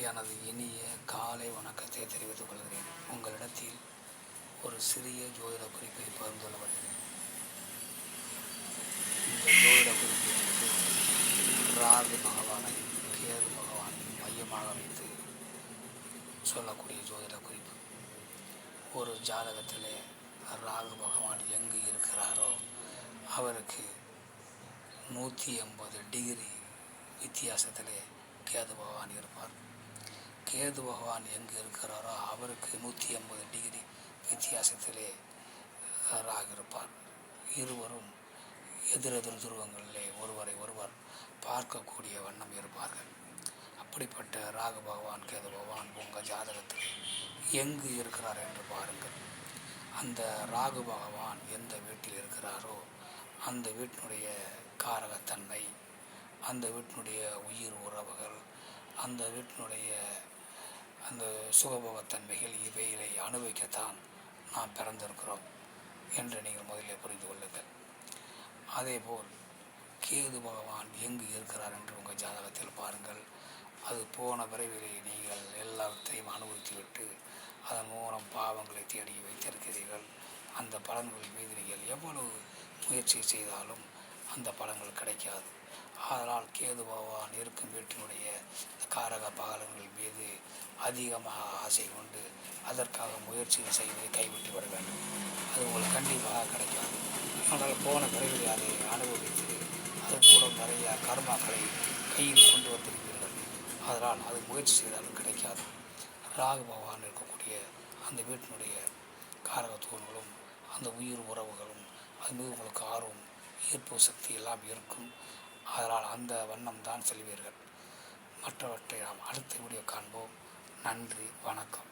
எனது இனிய காலை வணக்கத்தை தெரிவித்துக் கொள்கிறேன். உங்களிடத்தில் ஒரு சிறிய ஜோதிட குறிப்பை பகிர்ந்து கொள்ள வருகிறேன். இந்த ஜோதிட குறிப்பு என்பது ராகு பகவானை கேது பகவானை மையமாக வைத்து சொல்லக்கூடிய ஜோதிட குறிப்பு. ஒரு ஜாதகத்திலே ராகு பகவான் எங்கு இருக்கிறாரோ அவருக்கு 180 டிகிரி வித்தியாசத்திலே கேது பகவான் இருப்பார். கேது பகவான் எங்கு இருக்கிறாரோ அவருக்கு 180 டிகிரி வித்தியாசத்திலே ராகு இருப்பார். இருவரும் எதிரெதிர் துருவங்களிலே ஒருவரை ஒருவர் பார்க்கக்கூடிய வண்ணம் இருப்பார்கள். அப்படிப்பட்ட ராகு பகவான் கேது பகவான் உங்கள் ஜாதகத்தில் எங்கு இருக்கிறார் என்று பாருங்கள். அந்த ராகு பகவான் எந்த வீட்டில் இருக்கிறாரோ அந்த வீட்டினுடைய காரகத்தன்மை, அந்த வீட்டினுடைய உயிர் உறவுகள், அந்த வீட்டினுடைய அந்த சுகபோகத்தன்மைகள் இவைகளை அனுபவிக்கத்தான் நாம் பிறந்திருக்கிறோம் என்று நீங்கள் முதலில் புரிந்து கொள்ளுங்கள். அதேபோல் கேது பகவான் எங்கு இருக்கிறார் என்று உங்கள் ஜாதகத்தில் பாருங்கள். அது போன விரைவிலே நீங்கள் எல்லாத்தையும் அனுபவித்துவிட்டு அதன் மூலம் பாவங்களை தேடி வைத்திருக்கிறீர்கள். அந்த பலன்கள் மீது நீங்கள் எவ்வளவு முயற்சி செய்தாலும் அந்த பலன்கள் கிடைக்காது. அதனால் கேது பகவான் இருக்கும் வீட்டினுடைய காரக பலன்கள் மீது அதிகமாக ஆசை கொண்டு அதற்காக முயற்சி செய்வதை கைவிட்டு விட வேண்டும். அது உங்களுக்கு கண்டிப்பாக கிடைக்காது. ஆனால் போன விரைவில் அதை அனுபவித்து அதன் மூலம் நிறைய கர்மாக்களை கையில் கொண்டு வந்திருப்பீர்கள். அதனால் அது முயற்சி செய்தாலும் கிடைக்காது. ராகு பகவான் இருக்கக்கூடிய அந்த வீட்டினுடைய காரகத்துவங்களும் அந்த உயிர் உறவுகளும் அது மீது உங்களுக்கு ஆர்வம், ஈர்ப்பு சக்தி எல்லாம் இருக்கும். அதனால் அந்த வண்ணம் தான் செல்வீர்கள். மற்றவற்றை நாம் அடுத்த வீடியோ காண்போம். நன்றி, வணக்கம்.